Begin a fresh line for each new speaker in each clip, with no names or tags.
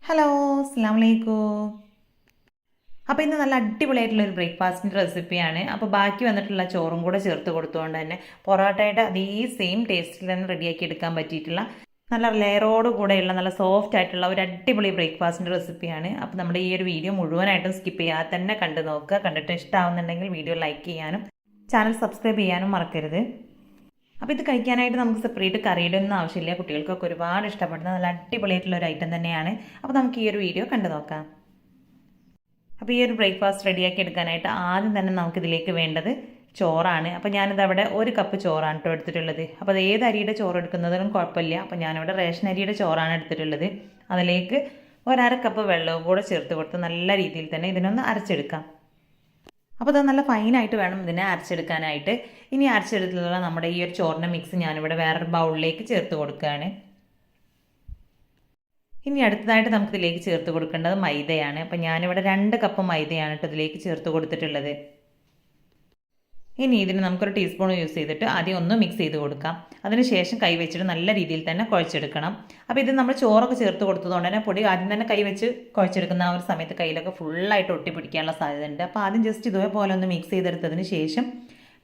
Hello, അസ്സാം വലൈക്കും. അപ്പോൾ ഇന്ന് നല്ല അടിപൊളിയായിട്ടുള്ളൊരു ബ്രേക്ക്ഫാസ്റ്റിൻ്റെ റെസിപ്പിയാണ്. അപ്പോൾ ബാക്കി വന്നിട്ടുള്ള ചോറും കൂടെ ചേർത്ത് കൊടുത്തുകൊണ്ട് തന്നെ പൊറോട്ടയുടെ അതേ സെയിം ടേസ്റ്റിൽ തന്നെ റെഡിയാക്കി എടുക്കാൻ പറ്റിയിട്ടുള്ള നല്ല ലെയറോട് കൂടെയുള്ള നല്ല സോഫ്റ്റ് ആയിട്ടുള്ള ഒരു അടിപൊളി ബ്രേക്ക്ഫാസ്റ്റിൻ്റെ റെസിപ്പിയാണ്. അപ്പോൾ നമ്മുടെ ഈ ഒരു വീഡിയോ മുഴുവനായിട്ടും സ്കിപ്പ് ചെയ്യാതെ തന്നെ കണ്ടു നോക്കുക. കണ്ടിട്ട് ഇഷ്ടമാവുന്നുണ്ടെങ്കിൽ വീഡിയോ ലൈക്ക് ചെയ്യാനും ചാനൽ സബ്സ്ക്രൈബ് ചെയ്യാനും മറക്കരുത്. അപ്പോൾ ഇത് കഴിക്കാനായിട്ട് നമുക്ക് സെപ്പറേറ്റ് കറിയുടെ ഒന്നും ആവശ്യമില്ല. കുട്ടികൾക്കൊക്കെ ഒരുപാട് ഇഷ്ടപ്പെടുന്ന നല്ല അടിപൊളിയായിട്ടുള്ള ഒരു ഐറ്റം തന്നെയാണ്. അപ്പോൾ നമുക്ക് ഈ ഒരു വീഡിയോ കണ്ടു നോക്കാം. അപ്പോൾ ഈ ഒരു ബ്രേക്ക്ഫാസ്റ്റ് റെഡിയാക്കി എടുക്കാനായിട്ട് ആദ്യം തന്നെ നമുക്കിതിലേക്ക് വേണ്ടത് ചോറാണ്. അപ്പോൾ ഞാനിത് അവിടെ 1 കപ്പ് ചോറാണ് കേട്ടോ എടുത്തിട്ടുള്ളത്. അപ്പോൾ അത് ഏത് അരിയുടെ ചോറ് എടുക്കുന്നതിനും കുഴപ്പമില്ല. അപ്പോൾ ഞാനിവിടെ റേഷൻ അരിയുടെ ചോറാണ് എടുത്തിട്ടുള്ളത്. അതിലേക്ക് 1/2 കപ്പ് വെള്ളവും കൂടെ ചേർത്ത് കൊടുത്ത് നല്ല രീതിയിൽ തന്നെ ഇതിനൊന്ന് അരച്ചെടുക്കാം. അപ്പോൾ അത് നല്ല ഫൈനായിട്ട് വേണം ഇതിനെ അരച്ചെടുക്കാനായിട്ട്. ഇനി അരച്ചെടുത്തിട്ടുള്ള നമ്മുടെ ഈ ഒരു ചോറിൻ്റെ മിക്സ് ഞാനിവിടെ വേറൊരു ബൗളിലേക്ക് ചേർത്ത് കൊടുക്കുകയാണ്. ഇനി അടുത്തതായിട്ട് നമുക്കിതിലേക്ക് ചേർത്ത് കൊടുക്കേണ്ടത് മൈദയാണ്. അപ്പോൾ ഞാനിവിടെ 2 കപ്പ് മൈദയാണ് കേട്ടോ ഇതിലേക്ക് ചേർത്ത് കൊടുത്തിട്ടുള്ളത്. ഇനി ഇതിന് നമുക്കൊരു ടീസ്പൂൺ യൂസ് ചെയ്തിട്ട് ആദ്യം ഒന്ന് മിക്സ് ചെയ്ത് കൊടുക്കാം. അതിനുശേഷം കൈ വെച്ചിട്ട് നല്ല രീതിയിൽ തന്നെ കുഴച്ചെടുക്കണം. അപ്പോൾ ഇത് നമ്മൾ ചോറൊക്കെ ചേർത്ത് കൊടുത്തതുകൊണ്ട് തന്നെ പൊടി ആദ്യം തന്നെ കൈ വെച്ച് കുഴച്ചെടുക്കുന്ന ആ ഒരു സമയത്ത് കയ്യിലൊക്കെ ഫുള്ളായിട്ട് ഒട്ടിപ്പിടിക്കാനുള്ള സാധ്യതയുണ്ട്. അപ്പോൾ ആദ്യം ജസ്റ്റ് ഇതേപോലെ ഒന്ന് മിക്സ് ചെയ്തെടുത്തതിന് ശേഷം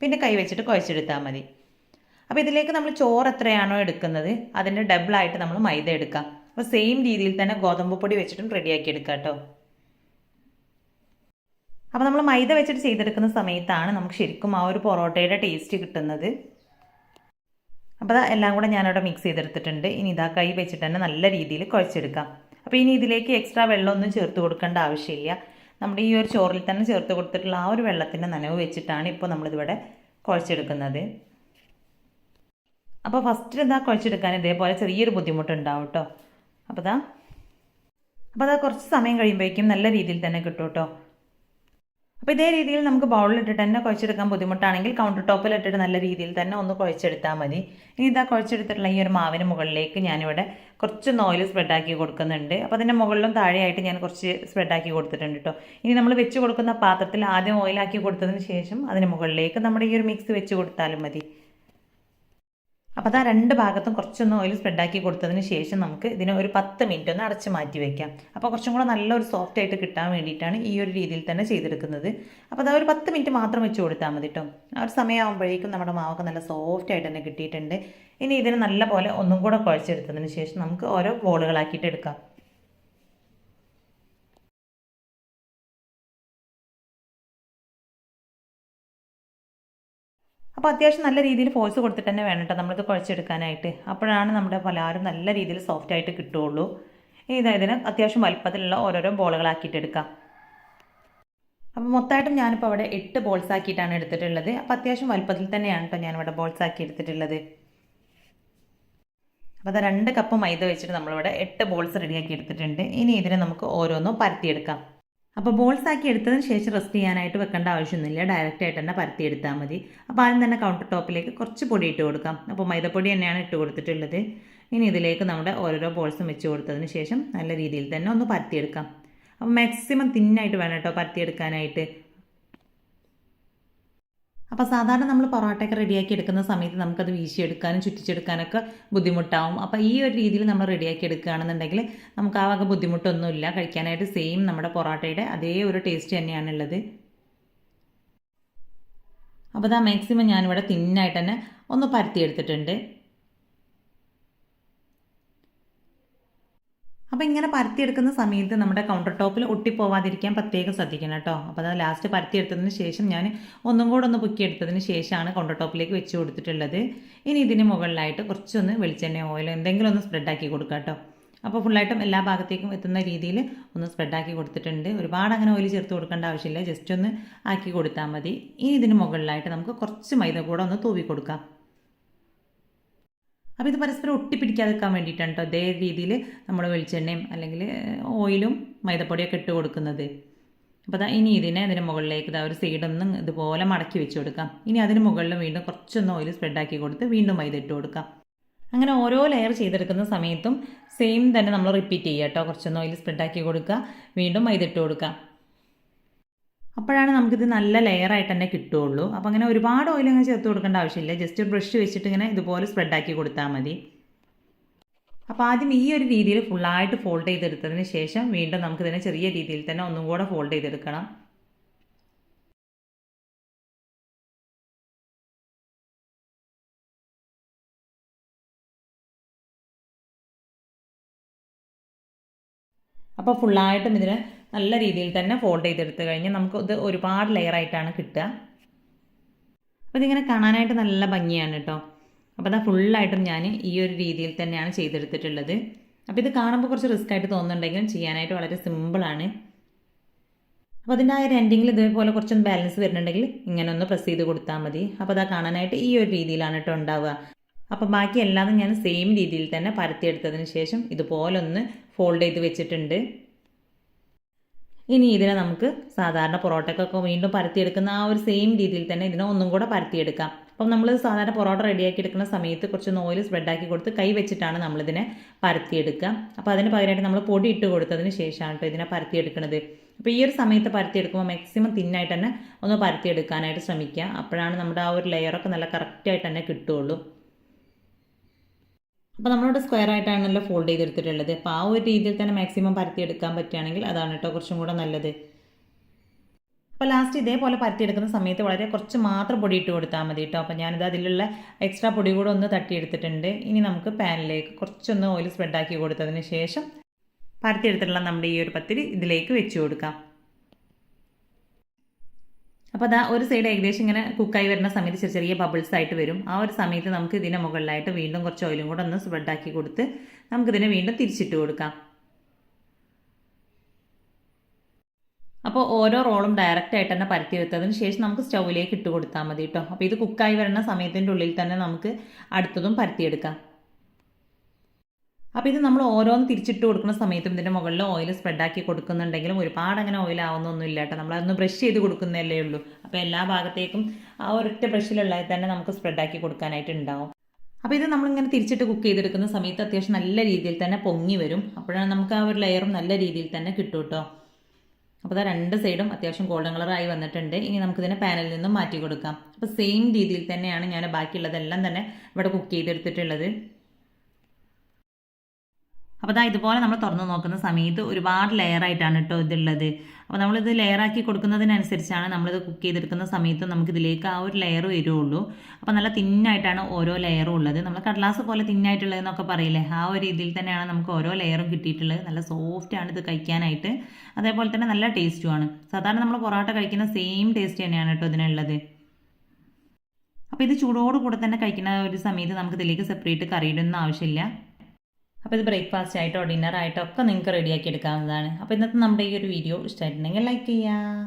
പിന്നെ കൈ വെച്ചിട്ട് കുഴച്ചെടുത്താൽ മതി. അപ്പോൾ ഇതിലേക്ക് നമ്മൾ ചോറ് എത്രയാണോ എടുക്കുന്നത് അതിൻ്റെ ഡബിളായിട്ട് നമ്മൾ മൈദ എടുക്കാം. അപ്പോൾ സെയിം രീതിയിൽ തന്നെ ഗോതമ്പ് പൊടി വെച്ചിട്ടും റെഡിയാക്കി എടുക്കാം കേട്ടോ. അപ്പോൾ നമ്മൾ മൈദ വെച്ചിട്ട് ചെയ്തെടുക്കുന്ന സമയത്താണ് നമുക്ക് ശരിക്കും ആ ഒരു പൊറോട്ടയുടെ ടേസ്റ്റ് കിട്ടുന്നത്. അപ്പോൾ എല്ലാം കൂടെ ഞാനവിടെ മിക്സ് ചെയ്തെടുത്തിട്ടുണ്ട്. ഇനി ഇതാ കൈ വെച്ചിട്ട് തന്നെ നല്ല രീതിയിൽ കുഴച്ചെടുക്കാം. അപ്പോൾ ഇനി ഇതിലേക്ക് എക്സ്ട്രാ വെള്ളമൊന്നും ചേർത്ത് കൊടുക്കേണ്ട ആവശ്യമില്ല. നമ്മുടെ ഈ ഒരു ചോറിൽ തന്നെ ചേർത്ത് കൊടുത്തിട്ടുള്ള ആ ഒരു വെള്ളത്തിൻ്റെ നനവ് വെച്ചിട്ടാണ് ഇപ്പോൾ നമ്മളിതിവിടെ കുഴച്ചെടുക്കുന്നത്. അപ്പോൾ ഫസ്റ്റ് ഇതാ കുഴച്ചെടുക്കാൻ ഇതേപോലെ ചെറിയൊരു ബുദ്ധിമുട്ടുണ്ടാവും കേട്ടോ. അപ്പോൾ അതാ കുറച്ച് സമയം കഴിയുമ്പോഴേക്കും നല്ല രീതിയിൽ തന്നെ കിട്ടും കേട്ടോ. അപ്പോൾ ഇതേ രീതിയിൽ നമുക്ക് ബൗളിലിട്ടിട്ട് തന്നെ കുഴച്ചെടുക്കാൻ ബുദ്ധിമുട്ടാണെങ്കിൽ കൗണ്ടർ ടോപ്പിലിട്ടിട്ട് നല്ല രീതിയിൽ തന്നെ ഒന്ന് കുഴച്ചെടുത്താൽ മതി. ഇനി ഇതാ കുഴച്ചെടുത്തിട്ടുള്ള ഈ ഒരു മാവിന് മുകളിലേക്ക് ഞാനിവിടെ കുറച്ചൊന്ന് ഓയിൽ സ്പ്രെഡാക്കി കൊടുക്കുന്നുണ്ട്. അപ്പോൾ അതിൻ്റെ മുകളിലും താഴെയായിട്ട് ഞാൻ കുറച്ച് സ്പ്രെഡാക്കി കൊടുത്തിട്ടുണ്ട് കേട്ടോ. ഇനി നമ്മൾ വെച്ച് കൊടുക്കുന്ന പാത്രത്തിൽ ആദ്യം ഓയിലാക്കി കൊടുത്തതിന് ശേഷം അതിന് മുകളിലേക്ക് നമ്മുടെ ഈ ഒരു മിക്സ് വെച്ച് കൊടുത്താലും മതി. അപ്പോൾ അതാ 2 ഭാഗത്തും കുറച്ചൊന്ന് ഓയിൽ സ്പ്രെഡാക്കി കൊടുത്തതിന് ശേഷം നമുക്ക് ഇതിനെ ഒരു 10 മിനിറ്റ് ഒന്ന് അടച്ച് മാറ്റി വയ്ക്കാം. അപ്പോൾ കുറച്ചും കൂടെ നല്ലൊരു സോഫ്റ്റ് ആയിട്ട് കിട്ടാൻ വേണ്ടിയിട്ടാണ് ഈ ഒരു രീതിയിൽ തന്നെ ചെയ്തെടുക്കുന്നത്. അപ്പോൾ അതാ ഒരു 10 മിനിറ്റ് മാത്രം വെച്ച് കൊടുത്താൽ മതി കേട്ടോ. ആ ഒരു സമയമാകുമ്പോഴേക്കും നമ്മുടെ മാവൊക്കെ നല്ല സോഫ്റ്റ് ആയിട്ട് തന്നെ കിട്ടിയിട്ടുണ്ട്. ഇനി ഇതിനെ നല്ല പോലെ ഒന്നും കൂടെ കുഴച്ചെടുത്തതിന് ശേഷം നമുക്ക് ഓരോ ബോളുകളാക്കിയിട്ട് എടുക്കാം. അപ്പോൾ അത്യാവശ്യം നല്ല രീതിയിൽ ഫോഴ്സ് കൊടുത്തിട്ട് തന്നെ വേണം കേട്ടോ നമ്മളിത് കുഴച്ചെടുക്കാനായിട്ട്. അപ്പോഴാണ് നമ്മുടെ പലഹാരം നല്ല രീതിയിൽ സോഫ്റ്റ് ആയിട്ട് കിട്ടുകയുള്ളൂ. ഇതിന് അത്യാവശ്യം വലുപ്പത്തിലുള്ള ഓരോരോ ബോളുകളാക്കിയിട്ട് എടുക്കാം. അപ്പോൾ മൊത്തമായിട്ടും ഞാനിപ്പോൾ അവിടെ 8 ബോൾസ് ആക്കിയിട്ടാണ് എടുത്തിട്ടുള്ളത്. അപ്പോൾ അത്യാവശ്യം വലുപ്പത്തിൽ തന്നെയാണ് കേട്ടോ ഞാനിവിടെ ബോൾസ് ആക്കി എടുത്തിട്ടുള്ളത്. അപ്പോൾ അത് 2 കപ്പ് മൈദ വെച്ചിട്ട് നമ്മളിവിടെ 8 ബോൾസ് റെഡിയാക്കി എടുത്തിട്ടുണ്ട്. ഇനി ഇതിനെ നമുക്ക് ഓരോന്നും പരത്തിയെടുക്കാം. അപ്പോൾ ബോൾസ് ആക്കി എടുത്തതിന് ശേഷം റെസ്റ്റ് ചെയ്യാനായിട്ട് വെക്കേണ്ട ആവശ്യമൊന്നുമില്ല. ഡയറക്റ്റ് ആയിട്ട് തന്നെ പരത്തിയെടുത്താൽ മതി. അപ്പോൾ ആദ്യം തന്നെ കൗണ്ടർ ടോപ്പിലേക്ക് കുറച്ച് പൊടി ഇട്ട് കൊടുക്കാം. അപ്പോൾ മൈദപ്പൊടി തന്നെയാണ് ഇട്ട് കൊടുത്തിട്ടുള്ളത്. ഇനി ഇതിലേക്ക് നമ്മുടെ ഓരോരോ ബോൾസും വെച്ച് കൊടുത്തതിന് ശേഷം നല്ല രീതിയിൽ തന്നെ ഒന്ന് പരത്തിയെടുക്കാം. അപ്പോൾ മാക്സിമം തിന്നായിട്ട് വേണം കേട്ടോ പരത്തിയെടുക്കാനായിട്ട്. അപ്പോൾ സാധാരണ നമ്മൾ പൊറോട്ടയൊക്കെ റെഡിയാക്കി എടുക്കുന്ന സമയത്ത് നമുക്കത് വീശിയെടുക്കാനും ചുറ്റിച്ചെടുക്കാനൊക്കെ ബുദ്ധിമുട്ടാവും. അപ്പോൾ ഈ ഒരു രീതിയിൽ നമ്മൾ റെഡിയാക്കി എടുക്കുകയാണെന്നുണ്ടെങ്കിൽ നമുക്ക് ആ വക ബുദ്ധിമുട്ടൊന്നുമില്ല. കഴിക്കാനായിട്ട് സെയിം നമ്മുടെ പൊറോട്ടയുടെ അതേ ഒരു ടേസ്റ്റ് തന്നെയാണുള്ളത്. അപ്പോൾ ഇതാ മാക്സിമം ഞാനിവിടെ തിന്നായിട്ട് തന്നെ ഒന്ന് പരത്തിയെടുത്തിട്ടുണ്ട്. അപ്പോൾ ഇങ്ങനെ പരത്തിയെടുക്കുന്ന സമയത്ത് നമ്മുടെ കൗണ്ടർ ടോപ്പിൽ ഒട്ടിപ്പോവാതിരിക്കാൻ പ്രത്യേകം ശ്രദ്ധിക്കണം കേട്ടോ. അപ്പോൾ അത് ലാസ്റ്റ് പരത്തിയെടുത്തതിന് ശേഷം ഞാൻ ഒന്നും കൂടെ ഒന്ന് പൊക്കിയെടുത്തതിന് ശേഷമാണ് കൗണ്ടർ ടോപ്പിലേക്ക് വെച്ച് കൊടുത്തിട്ടുള്ളത്. ഇനി ഇതിന് മുകളിലായിട്ട് കുറച്ചൊന്ന് വെളിച്ചെണ്ണ ഓയിൽ എന്തെങ്കിലും ഒന്ന് സ്പ്രെഡാക്കി കൊടുക്കുക കേട്ടോ. അപ്പോൾ ഫുള്ളായിട്ടും എല്ലാ ഭാഗത്തേക്കും എത്തുന്ന രീതിയിൽ ഒന്ന് സ്പ്രെഡാക്കി കൊടുത്തിട്ടുണ്ട്. ഒരുപാട് അങ്ങനെ ഓയിൽ ചേർത്ത് കൊടുക്കേണ്ട ആവശ്യമില്ല. ജസ്റ്റ് ഒന്ന് ആക്കി കൊടുത്താൽ മതി. ഇനി ഇതിന് മുകളിലായിട്ട് നമുക്ക് കുറച്ച് മൈദ കൂടെ ഒന്ന് തൂവി കൊടുക്കാം. അപ്പോൾ ഇത് പരസ്പരം ഒട്ടിപ്പിടിക്കാതിരിക്കാൻ വേണ്ടിയിട്ടാണ് കേട്ടോ അതേ രീതിയിൽ നമ്മൾ വെളിച്ചെണ്ണയും അല്ലെങ്കിൽ ഓയിലും മൈദപ്പൊടിയൊക്കെ ഇട്ട് കൊടുക്കുന്നത്. അപ്പോൾ ഇനി ഇതിന് മുകളിലേക്ക് ഒരു സൈഡൊന്നും ഇതുപോലെ മടക്കി വെച്ച് കൊടുക്കാം. ഇനി അതിന് മുകളിൽ വീണ്ടും കുറച്ചൊന്ന് ഓയിൽ സ്പ്രെഡാക്കി കൊടുത്ത് വീണ്ടും മൈദ ഇട്ട് കൊടുക്കാം. അങ്ങനെ ഓരോ ലെയർ ചെയ്തെടുക്കുന്ന സമയത്തും സെയിം തന്നെ നമ്മൾ റിപ്പീറ്റ് ചെയ്യുക കേട്ടോ. കുറച്ചൊന്ന് ഓയിൽ സ്പ്രെഡാക്കി കൊടുക്കുക, വീണ്ടും മൈദ ഇട്ട് കൊടുക്കുക. അപ്പോഴാണ് നമുക്കിത് നല്ല ലെയറായിട്ട് തന്നെ കിട്ടുകയുള്ളൂ. അപ്പോൾ അങ്ങനെ ഒരുപാട് ഓയിൽ അങ്ങനെ ചേർത്ത് കൊടുക്കേണ്ട ആവശ്യമില്ല. ജസ്റ്റ് ബ്രഷ് വെച്ചിട്ട് ഇങ്ങനെ ഇതുപോലെ സ്പ്രെഡാക്കി കൊടുത്താൽ മതി. അപ്പോൾ ആദ്യം ഈ ഒരു രീതിയിൽ ഫുള്ളായിട്ട് ഫോൾഡ് ചെയ്തെടുത്തതിന് ശേഷം വീണ്ടും നമുക്കിതിനെ ചെറിയ രീതിയിൽ തന്നെ ഒന്നും കൂടെ ഫോൾഡ് ചെയ്തെടുക്കണം. അപ്പോൾ ഫുള്ളായിട്ടും ഇതിനെ നല്ല രീതിയിൽ തന്നെ ഫോൾഡ് ചെയ്തെടുത്ത് കഴിഞ്ഞാൽ നമുക്ക് ഇത് ഒരുപാട് ലെയറായിട്ടാണ് കിട്ടുക. അപ്പോൾ ഇതിങ്ങനെ കാണാനായിട്ട് നല്ല ഭംഗിയാണ് കേട്ടോ. അപ്പോൾ അതാ ഫുള്ളായിട്ടും ഞാൻ ഈ ഒരു രീതിയിൽ തന്നെയാണ് ചെയ്തെടുത്തിട്ടുള്ളത്. അപ്പോൾ ഇത് കാണുമ്പോൾ കുറച്ച് റിസ്ക് ആയിട്ട് തോന്നുന്നുണ്ടെങ്കിലും ചെയ്യാനായിട്ട് വളരെ സിമ്പിളാണ്. അപ്പോൾ അതിൻ്റെ ആ ഒരു എൻഡിങ്ങിൽ ഇതേപോലെ കുറച്ചൊന്ന് ബാലൻസ് വരുന്നുണ്ടെങ്കിൽ ഇങ്ങനെ ഒന്ന് പ്രസ് ചെയ്ത് കൊടുത്താൽ മതി. അപ്പോൾ അതാ കാണാനായിട്ട് ഈ ഒരു രീതിയിലാണ് കേട്ടോ ഉണ്ടാവുക. അപ്പോൾ ബാക്കി എല്ലാതും ഞാൻ സെയിം രീതിയിൽ തന്നെ പരത്തിയെടുത്തതിന് ശേഷം ഇതുപോലെ ഒന്ന് ഫോൾഡ് ചെയ്ത് വെച്ചിട്ടുണ്ട്. ഇനി ഇതിനെ നമുക്ക് സാധാരണ പൊറോട്ടക്കൊക്കെ വീണ്ടും പരത്തിയെടുക്കുന്ന ആ ഒരു സെയിം രീതിയിൽ തന്നെ ഇതിനെ ഒന്നും കൂടെ പരത്തിയെടുക്കാം. അപ്പം നമ്മൾ സാധാരണ പൊറോട്ട റെഡിയാക്കി എടുക്കുന്ന സമയത്ത് കുറച്ചൊന്ന് ഓയിൽ സ്പ്രെഡാക്കി കൊടുത്ത് കൈ വെച്ചിട്ടാണ് നമ്മളിതിനെ പരത്തിയെടുക്കുക. അപ്പോൾ അതിന് പകരമായിട്ട് നമ്മൾ പൊടി ഇട്ട് കൊടുത്തതിന് ശേഷമാണ് കേട്ടോ ഇതിനെ പരത്തിയെടുക്കുന്നത്. അപ്പോൾ ഈ ഒരു സമയത്ത് പരത്തിയെടുക്കുമ്പോൾ മാക്സിമം തിന്നായിട്ട് തന്നെ ഒന്ന് പരത്തിയെടുക്കാനായിട്ട് ശ്രമിക്കുക. അപ്പോഴാണ് നമ്മുടെ ആ ഒരു ലെയറൊക്കെ നല്ല കറക്റ്റായിട്ട് തന്നെ കിട്ടുകയുള്ളൂ. അപ്പോൾ നമ്മളിവിടെ സ്ക്വയർ ആയിട്ടാണല്ലോ ഫോൾഡ് ചെയ്തെടുത്തിട്ടുള്ളത്. അപ്പോൾ ആ ഒരു രീതിയിൽ തന്നെ മാക്സിമം പരത്തിയെടുക്കാൻ പറ്റുകയാണെങ്കിൽ അതാണ് കേട്ടോ കുറച്ചും കൂടെ നല്ലത്. അപ്പോൾ ലാസ്റ്റ് ഇതേപോലെ പരത്തിയെടുക്കുന്ന സമയത്ത് വളരെ കുറച്ച് മാത്രം പൊടി ഇട്ട് കൊടുത്താൽ മതി കേട്ടോ. അപ്പോൾ ഞാനിത് അതിലുള്ള എക്സ്ട്രാ പൊടി കൂടെ ഒന്ന് തട്ടിയെടുത്തിട്ടുണ്ട്. ഇനി നമുക്ക് പാനിലേക്ക് കുറച്ചൊന്ന് ഓയിൽ സ്പ്രെഡാക്കി കൊടുത്തതിന് ശേഷം പരത്തിയെടുത്തിട്ടുള്ള നമ്മുടെ ഈ ഒരു പത്തിരി ഇതിലേക്ക് വെച്ച് കൊടുക്കാം. അപ്പോൾ അതാ ഒരു സൈഡ് ഏകദേശം ഇങ്ങനെ കുക്കായി വരുന്ന സമയത്ത് ചെറിയ ചെറിയ ബബിൾസ് ആയിട്ട് വരും. ആ ഒരു സമയത്ത് നമുക്ക് ഇതിന് മുകളിലായിട്ട് വീണ്ടും കുറച്ച് ഓയിലും കൂടെ ഒന്ന് സ്പ്രെഡാക്കി കൊടുത്ത് നമുക്കിതിനെ വീണ്ടും തിരിച്ചിട്ട് കൊടുക്കാം. അപ്പോൾ ഓരോ റോളും ഡയറക്റ്റ് ആയിട്ട് തന്നെ പരത്തി എടുത്തതിന് ശേഷം നമുക്ക് സ്റ്റൗവിലേക്ക് ഇട്ട് കൊടുത്താൽ മതി കേട്ടോ. അപ്പോൾ ഇത് കുക്കായി വരുന്ന സമയത്തിൻ്റെ ഉള്ളിൽ തന്നെ നമുക്ക് അടുത്തതും പരത്തിയെടുക്കാം. അപ്പോൾ ഇത് നമ്മൾ ഓരോന്ന് തിരിച്ചിട്ട് കൊടുക്കുന്ന സമയത്തും ഇതിൻ്റെ മുകളിൽ ഓയിൽ സ്പ്രെഡാക്കി കൊടുക്കുന്നുണ്ടെങ്കിലും ഒരുപാട് അങ്ങനെ ഓയിൽ ആവുന്നൊന്നും ഇല്ല കേട്ടോ. നമ്മളതൊന്ന് ബ്രഷ് ചെയ്ത് കൊടുക്കുന്നതല്ലേ ഉള്ളൂ. അപ്പോൾ എല്ലാ ഭാഗത്തേക്കും ആ ഒരൊറ്റ ബ്രഷിലുള്ളത് തന്നെ നമുക്ക് സ്പ്രെഡാക്കി കൊടുക്കാനായിട്ട് ഉണ്ടാവും. അപ്പോൾ ഇത് നമ്മളിങ്ങനെ തിരിച്ചിട്ട് കുക്ക് ചെയ്തെടുക്കുന്ന സമയത്ത് അത്യാവശ്യം നല്ല രീതിയിൽ തന്നെ പൊങ്ങി വരും. അപ്പോഴാണ് നമുക്ക് ആ ഒരു ലെയറും നല്ല രീതിയിൽ തന്നെ കിട്ടും കേട്ടോ. അപ്പോൾ അത് രണ്ട് സൈഡും അത്യാവശ്യം ഗോൾഡൻ കളറായി വന്നിട്ടുണ്ട്. ഇനി നമുക്കിതിനെ പാനിൽ നിന്നും മാറ്റി കൊടുക്കാം. അപ്പോൾ സെയിം രീതിയിൽ തന്നെയാണ് ഞാൻ ബാക്കിയുള്ളതെല്ലാം തന്നെ ഇവിടെ കുക്ക് ചെയ്തെടുത്തിട്ടുള്ളത്. അപ്പോൾ അതാ ഇതുപോലെ നമ്മൾ തുറന്ന് നോക്കുന്ന സമയത്ത് ഒരുപാട് ലെയറായിട്ടാണ് കേട്ടോ ഇതുള്ളത്. അപ്പോൾ നമ്മളിത് ലെയറാക്കി കൊടുക്കുന്നതിനനുസരിച്ചാണ് നമ്മളിത് കുക്ക് ചെയ്തെടുക്കുന്ന സമയത്ത് നമുക്കിതിലേക്ക് ആ ഒരു ലെയർ വരുള്ളൂ. അപ്പോൾ നല്ല തിന്നായിട്ടാണ് ഓരോ ലെയറും ഉള്ളത്. നമ്മൾ കടലാസ് പോലെ തിന്നായിട്ടുള്ളതെന്നൊക്കെ പറയില്ലേ, ആ ഒരു രീതിയിൽ തന്നെയാണ് നമുക്ക് ഓരോ ലെയറും കിട്ടിയിട്ടുള്ളത്. നല്ല സോഫ്റ്റാണ് ഇത് കഴിക്കാനായിട്ട്. അതേപോലെ തന്നെ നല്ല ടേസ്റ്റുമാണ്. സാധാരണ നമ്മൾ പൊറോട്ട കഴിക്കുന്ന സെയിം ടേസ്റ്റ് തന്നെയാണ് കേട്ടോ ഇതിനുള്ളത്. അപ്പോൾ ഇത് ചൂടോട് കൂടെ തന്നെ കഴിക്കുന്ന ഒരു സമയത്ത് നമുക്ക് ഇതിലേക്ക് സെപ്പറേറ്റ് കറിയുടെ ഒന്നും ആവശ്യമില്ല. അപ്പോൾ ഇത് ബ്രേക്ക്ഫാസ്റ്റ് ആയിട്ടോ ഡിന്നർ ആയിട്ടോ ഒക്കെ നിങ്ങൾക്ക് റെഡിയാക്കി എടുക്കാവുന്നതാണ്. അപ്പോൾ ഇന്നത്തെ നമ്മുടെ ഈ ഒരു വീഡിയോ ഇഷ്ടമായിട്ടുണ്ടെങ്കിൽ ലൈക്ക് ചെയ്യുക.